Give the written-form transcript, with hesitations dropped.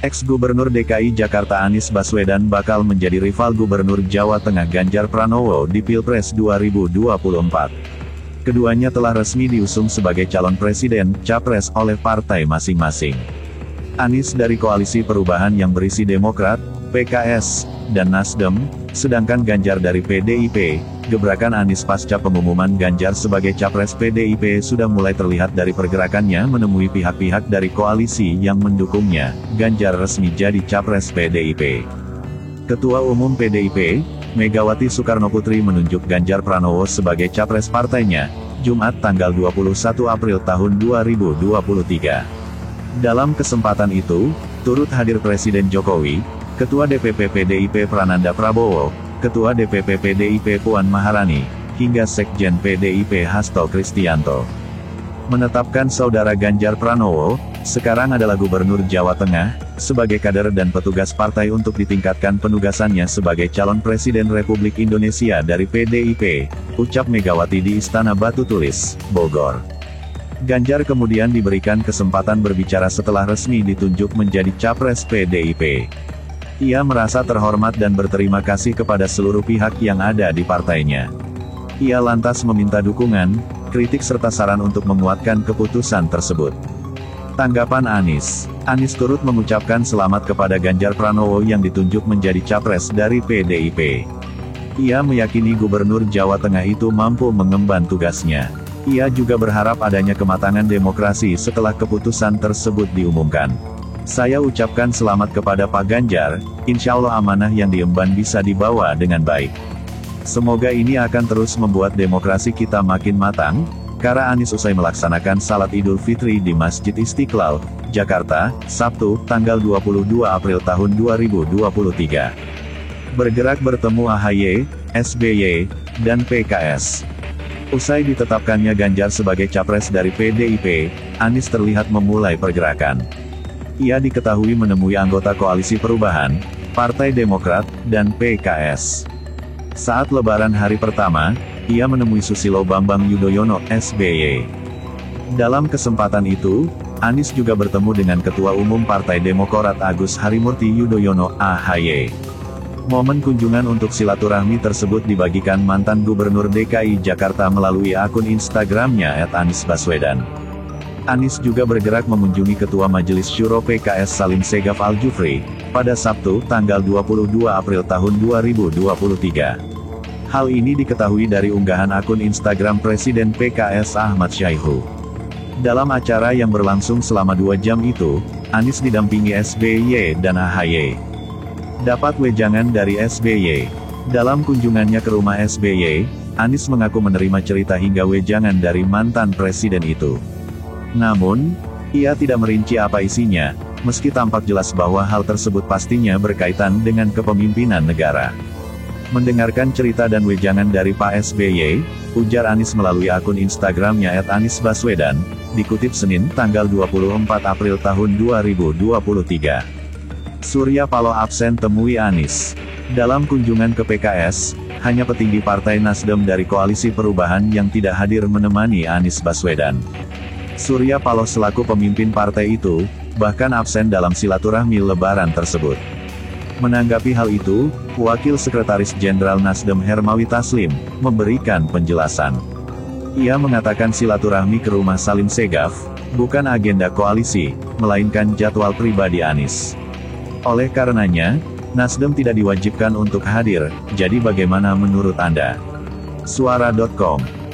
Ex-Gubernur DKI Jakarta Anies Baswedan bakal menjadi rival Gubernur Jawa Tengah Ganjar Pranowo di Pilpres 2024. Keduanya telah resmi diusung sebagai calon presiden, capres oleh partai masing-masing. Anies dari Koalisi Perubahan yang berisi Demokrat, PKS, dan Nasdem, sedangkan Ganjar dari PDIP. Gebrakan Anies pasca pengumuman Ganjar sebagai capres PDIP sudah mulai terlihat dari pergerakannya menemui pihak-pihak dari koalisi yang mendukungnya. Ganjar resmi jadi capres PDIP. Ketua Umum PDIP, Megawati Soekarnoputri menunjuk Ganjar Pranowo sebagai capres partainya, Jumat tanggal 21 April tahun 2023. Dalam kesempatan itu, turut hadir Presiden Jokowi, Ketua DPP PDIP Prananda Prabowo, Ketua DPP PDIP Puan Maharani, hingga Sekjen PDIP Hasto Kristianto. Menetapkan saudara Ganjar Pranowo, sekarang adalah Gubernur Jawa Tengah, sebagai kader dan petugas partai untuk ditingkatkan penugasannya sebagai calon Presiden Republik Indonesia dari PDIP, ucap Megawati di Istana Batu Tulis, Bogor. Ganjar kemudian diberikan kesempatan berbicara setelah resmi ditunjuk menjadi capres PDIP. Ia merasa terhormat dan berterima kasih kepada seluruh pihak yang ada di partainya. Ia lantas meminta dukungan, kritik serta saran untuk menguatkan keputusan tersebut. Tanggapan Anies. Anies turut mengucapkan selamat kepada Ganjar Pranowo yang ditunjuk menjadi capres dari PDIP. Ia meyakini Gubernur Jawa Tengah itu mampu mengemban tugasnya. Ia juga berharap adanya kematangan demokrasi setelah keputusan tersebut diumumkan. Saya ucapkan selamat kepada Pak Ganjar, insya Allah amanah yang diemban bisa dibawa dengan baik. Semoga ini akan terus membuat demokrasi kita makin matang, kata Anies usai melaksanakan salat Idul Fitri di Masjid Istiqlal, Jakarta, Sabtu, tanggal 22 April tahun 2023. Bergerak bertemu AHY, SBY, dan PKS. Usai ditetapkannya Ganjar sebagai capres dari PDIP, Anies terlihat memulai pergerakan. Ia diketahui menemui anggota Koalisi Perubahan, Partai Demokrat, dan PKS. Saat Lebaran hari pertama, ia menemui Susilo Bambang Yudhoyono, SBY. Dalam kesempatan itu, Anies juga bertemu dengan Ketua Umum Partai Demokrat Agus Harimurti Yudhoyono, AHY. Momen kunjungan untuk silaturahmi tersebut dibagikan mantan Gubernur DKI Jakarta melalui akun Instagramnya @AniesBaswedan. Anies juga bergerak mengunjungi Ketua Majelis Syuro PKS Salim Segaf Al-Jufri, pada Sabtu, tanggal 22 April tahun 2023. Hal ini diketahui dari unggahan akun Instagram Presiden PKS Ahmad Syaihu. Dalam acara yang berlangsung selama 2 jam itu, Anies didampingi SBY dan AHY. Dapat wejangan dari SBY. Dalam kunjungannya ke rumah SBY, Anies mengaku menerima cerita hingga wejangan dari mantan presiden itu. Namun, ia tidak merinci apa isinya, meski tampak jelas bahwa hal tersebut pastinya berkaitan dengan kepemimpinan negara. Mendengarkan cerita dan wejangan dari Pak SBY, ujar Anies melalui akun Instagramnya @AniesBaswedan, dikutip Senin, tanggal 24 April tahun 2023. Surya Paloh absen temui Anies. Dalam kunjungan ke PKS, hanya petinggi Partai Nasdem dari Koalisi Perubahan yang tidak hadir menemani Anies Baswedan. Surya Paloh selaku pemimpin partai itu, bahkan absen dalam silaturahmi Lebaran tersebut. Menanggapi hal itu, Wakil Sekretaris Jenderal Nasdem Hermawi Taslim, memberikan penjelasan. Ia mengatakan silaturahmi ke rumah Salim Segaf, bukan agenda koalisi, melainkan jadwal pribadi Anies. Oleh karenanya, Nasdem tidak diwajibkan untuk hadir, jadi bagaimana menurut Anda? Suara.com